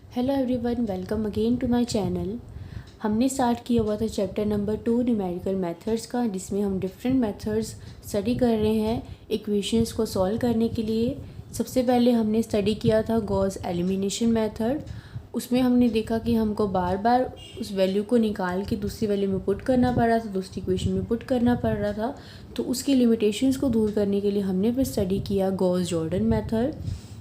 Hello everyone, welcome again to my channel. हमने start किया हुआ था चैप्टर नंबर 2 न्यूमेरिकल मेथड्स का, जिसमें हम डिफरेंट मेथड्स स्टडी कर रहे हैं इक्वेशंस को सॉल्व करने के लिए। सबसे पहले हमने स्टडी किया था गॉस एलिमिनेशन मेथड। उसमें हमने देखा कि हमको बार बार उस वैल्यू को निकाल के दूसरी वैल्यू में पुट करना पड़ रहा था, दूसरी इक्वेशन में पुट करना पड़ रहा था। तो उसकी लिमिटेशंस को दूर करने के लिए हमने फिर स्टडी किया गॉस जॉर्डन मेथड।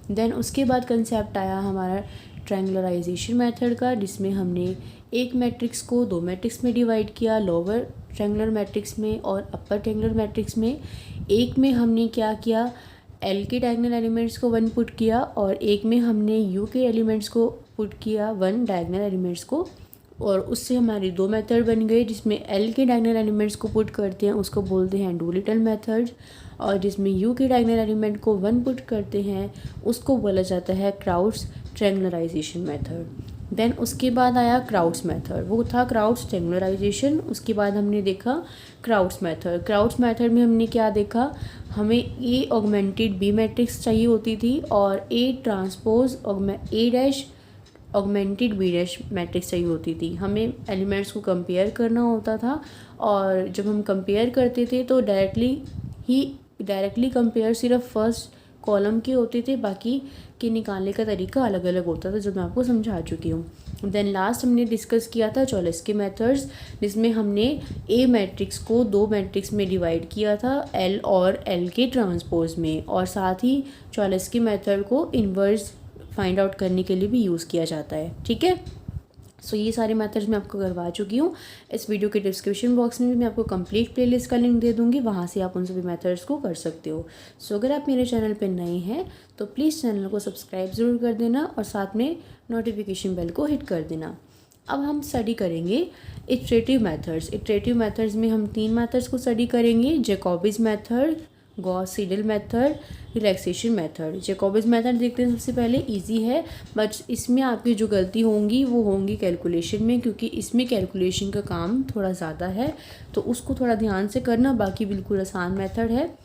देन उसके बाद कंसेप्ट आया हमारा ट्रायंगुलराइजेशन मेथड का, जिसमें हमने एक मैट्रिक्स को दो मैट्रिक्स में डिवाइड किया, लोअर ट्रायंगुलर मैट्रिक्स में और अपर ट्रायंगुलर मैट्रिक्स में। एक में हमने क्या किया, एल के डायगोनल एलिमेंट्स को 1 पुट किया और एक में हमने यू के एलिमेंट्स को पुट किया 1 डायगोनल एलिमेंट्स को, और उससे हमारी दो मेथड बन गए। जिसमें एल के डायगोनल एलिमेंट्स को पुट करते हैं उसको बोलते हैं डूलिटल मेथड, और जिसमें यू के डायगोनल एलिमेंट को 1 पुट करते हैं उसको बोला जाता है क्राउड्स ट्रायंगुलराइजेशन मेथड। देन उसके बाद आया क्राउड्स मेथड, वो था क्राउड्स ट्रायंगुलराइजेशन। उसके बाद हमने देखा क्राउड्स मेथड। क्राउड्स मेथड में हमने क्या देखा, हमें ए ऑगमेंटेड बी मैट्रिक्स चाहिए होती थी और A transpose A dash augmented B dash matrix चाहिए होती थी। हमें एलिमेंट्स को कंपेयर करना होता था, और जब हम कंपेयर करते थे तो डायरेक्टली कंपेयर सिर्फ फर्स्ट कॉलम के होते थे, बाकी के निकालने का तरीका अलग अलग होता था, जो मैं आपको समझा चुकी हूँ। देन लास्ट हमने डिस्कस किया था चॉलेस्की मेथड्स, जिसमें हमने ए मैट्रिक्स को दो मैट्रिक्स में डिवाइड किया था, एल और एल के ट्रांसपोज में, और साथ ही चॉलेस्की मेथड को इन्वर्स फाइंड आउट करने के लिए भी यूज़ किया जाता है। ठीक है, सो ये सारे मेथड्स मैं आपको करवा चुकी हूँ। इस वीडियो के डिस्क्रिप्शन बॉक्स में भी मैं आपको कंप्लीट प्लेलिस्ट का लिंक दे दूँगी, वहाँ से आप उन सभी मेथड्स को कर सकते हो। सो अगर आप मेरे चैनल पर नए हैं तो प्लीज़ चैनल को सब्सक्राइब ज़रूर कर देना और साथ में नोटिफिकेशन बेल को हिट कर देना। अब हम स्टडी करेंगे इटरेटिव मेथड्स। इटरेटिव मेथड्स में हम 3 मेथड्स को स्टडी करेंगे, Jacobi's method, Gauss Seidel method, relaxation method. Jacobi's method देखते हैं सबसे पहले, इजी है, बट इसमें आपकी जो गलती होंगी वो होंगी कैलकुलेशन में, क्योंकि इसमें कैलकुलेशन का काम थोड़ा ज़्यादा है, तो उसको थोड़ा ध्यान से करना। बाकी बिल्कुल आसान मेथड है।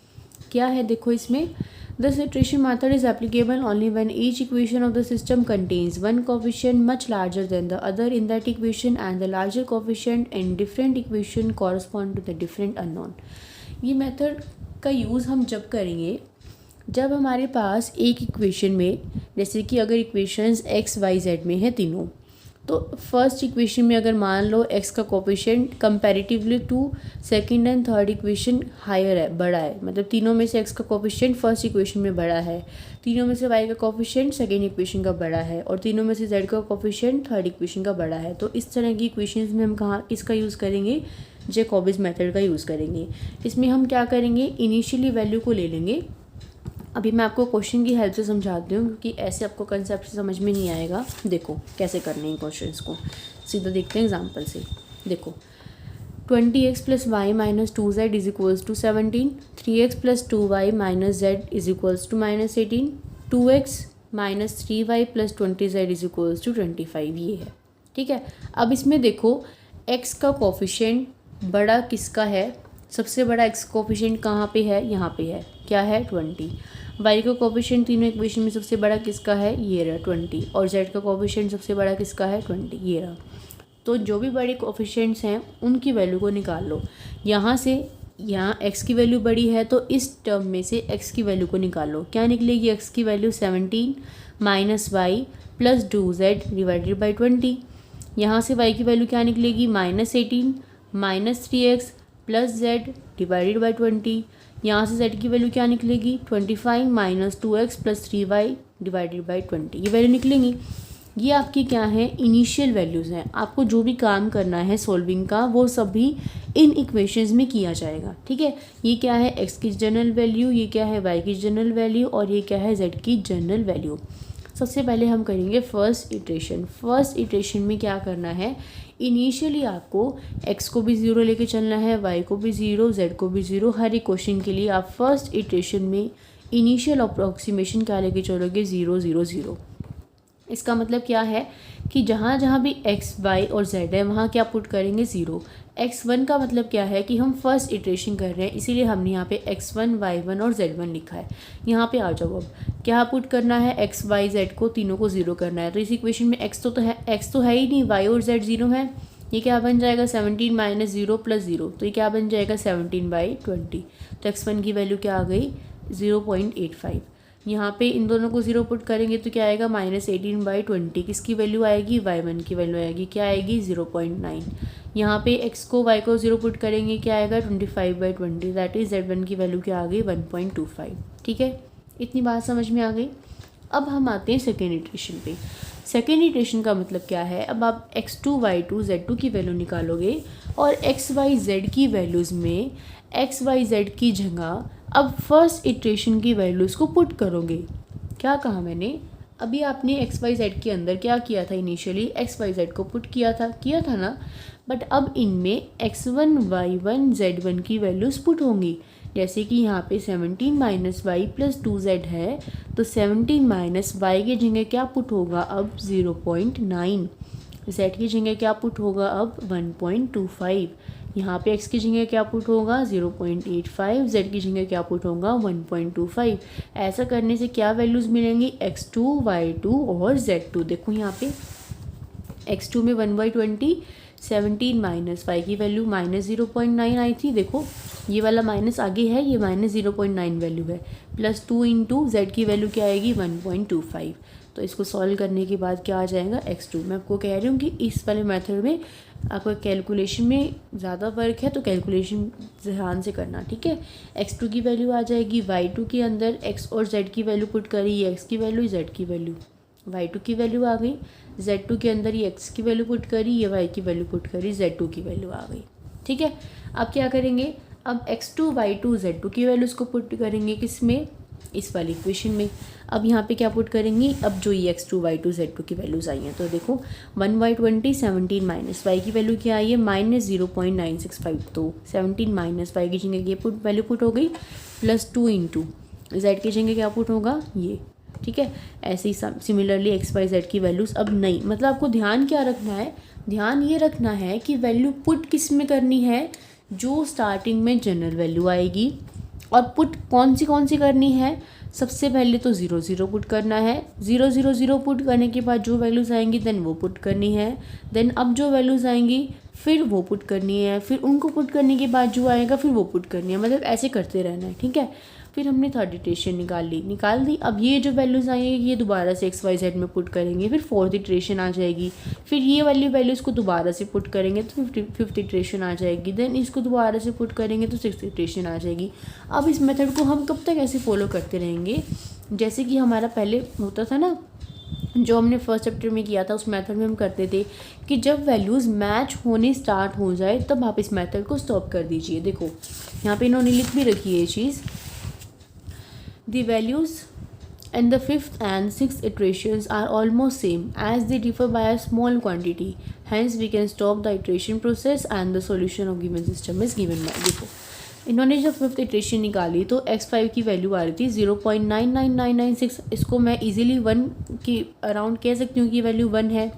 क्या है देखो इसमें, this iteration method is applicable only when each equation of the system contains one coefficient much larger than the other in that equation and the larger coefficient in different equation correspond to the different unknown. ये method का use हम जब करेंगे जब हमारे पास एक equation में, जैसे कि अगर इक्वेशंस एक्स वाई जेड में है तीनों, तो फर्स्ट इक्वेशन में अगर मान लो एक्स का coefficient comparatively to second and third equation higher है, बड़ा है, मतलब तीनों में से एक्स का कोफिशिएंट फर्स्ट इक्वेशन में बड़ा है, तीनों में से वाई का कोफिशिएंट सेकंड इक्वेशन का बड़ा है, और तीनों में से जेड का कोफिशिएंट थर्ड इक्वेशन का बड़ा है। तो इस तरह की इक्वेशंस में हम कहाँ किसका यूज़ करेंगे, जैकोबिज मेथड का यूज़ करेंगे। इसमें हम क्या करेंगे, इनिशियली वैल्यू को ले लेंगे। अभी मैं आपको क्वेश्चन की हेल्प से समझाती हूँ, क्योंकि ऐसे आपको कंसेप्ट समझ में नहीं आएगा। देखो कैसे करने हैं क्वेश्चंस को, सीधा देखते हैं एग्जांपल से। देखो 20x + y - 2z = 17, 3x + 2y - z = -18, 2x - 3y + 20z = 25, ये है। ठीक है, अब इसमें देखो x का कोफिशिएंट बड़ा किसका है, सबसे बड़ा x कोफिशिएंट कहाँ पे है, यहाँ पे है, क्या है 20। y का कोफिशिएंट तीनों इक्वेशन में सबसे बड़ा किसका है, ये रहा 20, और z का कोफिशिएंट सबसे बड़ा किसका है 20, ये रहा। तो जो भी बड़े कोफिशिएंट्स हैं उनकी वैल्यू को निकाल लो। यहाँ से यहाँ x की वैल्यू बड़ी है तो इस टर्म में से x की वैल्यू को निकाल लो। क्या निकलेगी, x की वैल्यू 17 - y + 2z / 20। यहाँ से y की वैल्यू क्या निकलेगी, -18 - 3x + z / 20। यहाँ से z की वैल्यू क्या निकलेगी, 25 - 2x + 3y / 20, ये वैल्यू निकलेंगी। ये आपकी क्या है, इनिशियल वैल्यूज़ हैं। आपको जो भी काम करना है सॉल्विंग का वो सभी इन इक्वेशंस में किया जाएगा। ठीक है, ये क्या है, x की जनरल वैल्यू, ये क्या है y की जनरल वैल्यू, और ये क्या है z की जनरल वैल्यू। सबसे पहले हम करेंगे फर्स्ट इटरेशन। फर्स्ट इटरेशन में क्या करना है, इनिशियली आपको x को भी 0 लेके चलना है, y को भी 0, z को भी 0। हर एक क्वेश्चन के लिए आप फर्स्ट इटरेशन में इनिशियल अप्रॉक्सीमेशन क्या लेके चलोगे, 0 0 0। इसका मतलब क्या है कि जहाँ जहाँ भी x y और z है वहाँ क्या पुट करेंगे 0। x1 का मतलब क्या है कि हम फर्स्ट इटरेशन कर रहे हैं, इसीलिए हमने यहाँ पे x1 y1 और z1 लिखा है। यहाँ पे आ जाओ, अब क्या पुट करना है, x y z को तीनों को 0 करना है। तो इस इक्वेशन में x तो है ही नहीं, y और z 0 है। ये क्या बन जाएगा 17 माइनस 0 प्लस 0, तो ये क्या बन जाएगा 17/20। तो x1 की वैल्यू क्या आ गई 0.85। यहाँ पे इन दोनों को 0 पुट करेंगे तो क्या आएगा -18/20। किसकी वैल्यू आएगी, y1 की वैल्यू आएगी, क्या आएगी 0.9। यहाँ पे x को y को 0 पुट करेंगे, क्या आएगा 25/20, दैट इज z1 की वैल्यू क्या आ गई 1.25। ठीक है, इतनी बात समझ में आ गई। अब हम आते हैं सेकेंड इटरेशन पे। सेकेंड इटरेशन का मतलब क्या है, अब आप x2 y2 z2 की वैल्यू निकालोगे और x y z की वैल्यूज़ में x y z की जगह अब फर्स्ट इटरेशन की वैल्यूज़ को पुट करोगे। क्या कहा मैंने, अभी आपने एक्स वाई जेड के अंदर क्या किया था, इनिशियली एक्स वाई जेड को पुट किया था ना, बट अब इनमें x1 y1 z1 की वैल्यूज़ पुट होंगी। जैसे कि यहाँ पे 17 माइनस वाई प्लस 2z है, तो 17 माइनस वाई की जगह क्या पुट होगा अब 0.9, z की जगह क्या पुट होगा अब 1.25, यहाँ पे x की जगह क्या पुट होगा 0.85, z की जगह क्या पुट होगा 1.25। ऐसा करने से क्या वैल्यूज़ मिलेंगी, x2 y2 और z2। देखो यहाँ पे x2 में 1/20, 17 माइनस वाई की वैल्यू -0.9 आई थी। देखो ये वाला माइनस आगे है, ये -0.9 वैल्यू है, प्लस 2 इंटू जेड की वैल्यू क्या आएगी 1.25। तो इसको सॉल्व करने के बाद क्या आ जाएगा x2। मैं आपको कह रही हूँ कि इस वाले मेथड में आपका कैलकुलेशन में ज़्यादा वर्क है, तो कैलकुलेशन ध्यान से करना, ठीक है। x2 की वैल्यू आ जाएगी, y2 के अंदर x और z की वैल्यू पुट करी, ये x की वैल्यू, z की वैल्यू, y2 की वैल्यू आ गई, z2 के अंदर ये x की वैल्यू पुट करी, ये y की वैल्यू पुट करी, z2 की वैल्यू आ गई। ठीक है, अब क्या करेंगे, अब x2 y2 z2 की वैल्यूज़ को पुट करेंगे किस में, इस वाली इक्वेशन में। अब यहाँ पे क्या पुट करेंगे, अब जो ये x2 y2 z2 की वैल्यूज़ आई हैं, तो देखो 1/20, 17 माइनस वाई की वैल्यू क्या आई है -0.965, तो 17 माइनस वाई की जगह ये वैल्यू पुट हो गई, प्लस 2 इंटू जेड की जगह क्या पुट होगा ये। ठीक है, ऐसे ही सिमिलरली एक्स वाई जेड की वैल्यूज़ अब नहीं, मतलब आपको ध्यान क्या रखना है, ध्यान ये रखना है कि वैल्यू पुट किस में करनी है, जो स्टार्टिंग में जनरल वैल्यू आएगी। और पुट कौन सी करनी है, सबसे पहले तो 0 0 पुट करना है, 0 0 0 पुट करने के बाद जो वैल्यूज़ आएंगी देन वो पुट करनी है, देन अब जो वैल्यूज़ आएंगी फिर वो पुट करनी है, फिर उनको पुट करने के बाद जो आएगा फिर वो पुट करनी है, मतलब ऐसे करते रहना है। ठीक है, फिर हमने थर्ड इटरेशन निकाल दी। अब ये जो वैल्यूज़ आएंगी ये दोबारा से एक्स वाई जेड में पुट करेंगे, फिर फोर्थ इटरेशन आ जाएगी, फिर ये वाली वैल्यूज़ को दोबारा से पुट करेंगे तो फिफ्थ इटरेशन आ जाएगी, देन इसको दोबारा से पुट करेंगे तो सिक्स्थ इटरेशन आ जाएगी। अब इस मेथड को हम कब तक ऐसे फॉलो करते रहेंगे, जैसे कि हमारा पहले होता था ना, जो हमने फर्स्ट चैप्टर में किया था, उस मेथड में हम करते थे कि जब वैल्यूज़ मैच होने स्टार्ट हो जाए तब आप इस मेथड को स्टॉप कर दीजिए। देखो यहाँ पे इन्होंने लिख भी रखी है ये चीज़, The values in the fifth and sixth iterations are almost same as they differ by a small quantity. Hence, we can stop the iteration process and the solution of given system is given by. देखो इन्होंने जब fifth iteration निकाली तो x5 की value आ रही थी 0.99996। इसको मैं इजीली 1 की अराउंड कह सकती हूँ कि वैल्यू 1 है।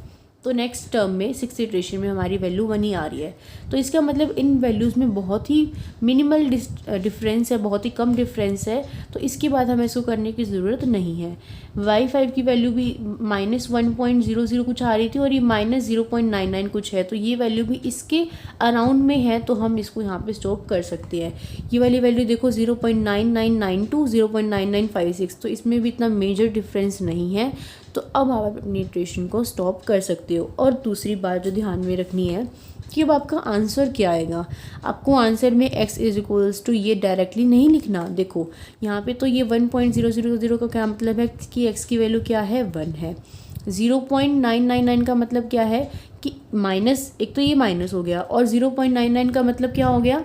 तो नेक्स्ट टर्म में सिक्स इटरेशन में हमारी वैल्यू 1 ही आ रही है। तो इसका मतलब इन वैल्यूज़ में बहुत ही मिनिमल डिफरेंस है, बहुत ही कम डिफरेंस है, तो इसके बाद हमें इसको करने की ज़रूरत नहीं है। y5 की वैल्यू भी -1.00 कुछ आ रही थी और ये -0.99 कुछ है, तो ये वैल्यू भी इसके अराउंड में है, तो हम इसको यहाँ पे स्टॉप कर सकते हैं। ये वाली वैल्यू देखो 0.9992, 0.9956, तो इसमें भी इतना मेजर डिफरेंस नहीं है, तो अब आप अपनी इटरेशन को स्टॉप कर सकते हो। और दूसरी बात जो ध्यान में रखनी है कि अब आपका आंसर क्या आएगा, आपको आंसर में x = ये डायरेक्टली नहीं लिखना। देखो यहाँ पे तो ये 1.000 का क्या मतलब है कि x की वैल्यू क्या है 1 है। 0.999 का मतलब क्या है कि माइनस, एक तो ये माइनस हो गया, और 0.99 का मतलब क्या हो गया,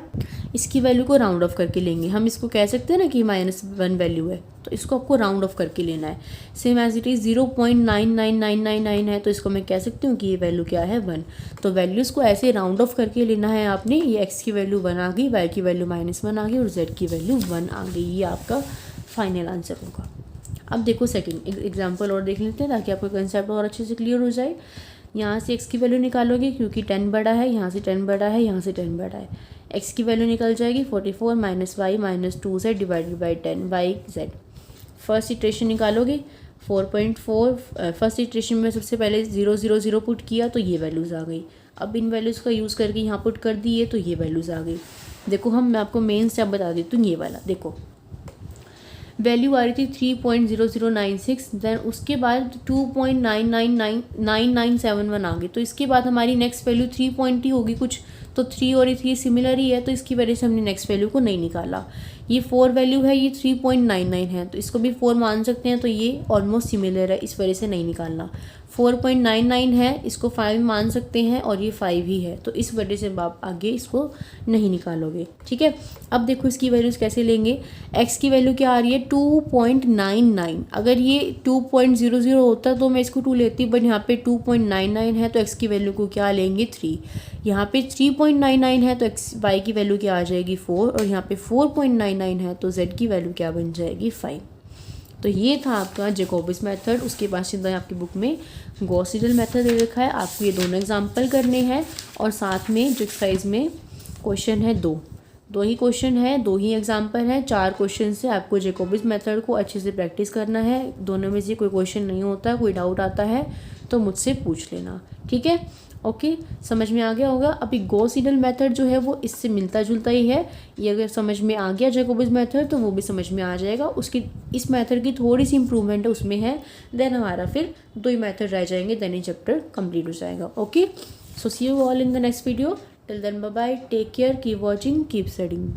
इसकी वैल्यू को राउंड ऑफ करके लेंगे। हम इसको कह सकते हैं ना कि -1 वैल्यू है, तो इसको आपको राउंड ऑफ करके लेना है। सेम एज इट इज़ 0.99999 है, तो इसको मैं कह सकती हूँ कि ये वैल्यू क्या है 1। तो वैल्यूज़ को ऐसे राउंड ऑफ करके लेना है आपने। ये x की वैल्यू 1 आ गई, y की वैल्यू -1 आ गई और z की वैल्यू 1 आ गई। ये आपका फाइनल आंसर होगा। अब देखो सेकंड एग्जांपल और देख लेते हैं ताकि आपको कंसेप्ट और अच्छे से क्लियर हो जाए। यहाँ से x की वैल्यू निकालोगे क्योंकि 10 बड़ा है, यहाँ से 10 बड़ा है, यहाँ से 10 बड़ा है। x की वैल्यू निकल जाएगी 44 minus Y minus 2z divided by 10 by z। First iteration निकालोगे 4.4, फर्स्ट इटरेशन में सबसे पहले 0 0 0 पुट किया तो ये वैल्यूज़ आ गई। अब इन वैल्यूज़ का यूज़ करके यहाँ पुट कर दिए तो ये वैल्यूज़ आ गई। देखो मैं आपको मेन स्टेप बता देती हूँ, ये वाला देखो वैल्यू आ रही थी 3.0096, देन उसके बाद 2.9997 आ गई। तो इसके बाद हमारी नेक्स्ट वैल्यू 3 पॉइंट ही होगी कुछ, तो 3 और 3 सिमिलर ही है, तो इसकी वजह से हमने नेक्स्ट वैल्यू को नहीं निकाला। ये 4 वैल्यू है, ये 3.99 है, तो इसको भी 4 मान सकते हैं, तो ये ऑलमोस्ट सिमिलर है, इस वजह से नहीं निकालना। 4.99 है, इसको 5 मान सकते हैं, और ये 5 ही है, तो इस वजह से आप आगे इसको नहीं निकालोगे। ठीक है, अब देखो इसकी वैल्यूज़ कैसे लेंगे। x की वैल्यू क्या आ रही है 2.99। अगर ये 2.00 होता तो मैं इसको 2 लेती, बट यहाँ पे 2.99 है, तो x की वैल्यू को क्या लेंगे 3। यहाँ पे 3.99 है, तो y की वैल्यू क्या आ जाएगी 4, और यहाँ पे 4.99 है, तो z की वैल्यू क्या बन जाएगी 5। तो ये था आपका जैकोबिस मेथड। उसके बाद सीधा आपकी बुक में गॉस सीडल मेथड दे रखा है, आपको ये दोनों एग्जाम्पल करने हैं, और साथ में जो एक्सरसाइज में क्वेश्चन है दो ही क्वेश्चन है, 2 ही एग्जाम्पल है। 4 क्वेश्चन से आपको जैकोबिस मेथड को अच्छे से प्रैक्टिस करना है। दोनों में से कोई क्वेश्चन नहीं होता, कोई डाउट आता है तो मुझसे पूछ लेना। ठीक है, ओके, समझ में आ गया होगा। अभी गॉस सीडल मेथड जो है वो इससे मिलता जुलता ही है। ये अगर समझ में आ गया जैकोबिस मेथड तो वो भी समझ में आ जाएगा। उसकी इस मेथड की थोड़ी सी इंप्रूवमेंट उसमें है, देन हमारा फिर 2 ही मेथड रह जाएंगे, देन ये चैप्टर कंप्लीट हो जाएगा। Okay, so see you all in the next video. Till then bye bye, take care, keep watching, keep studying.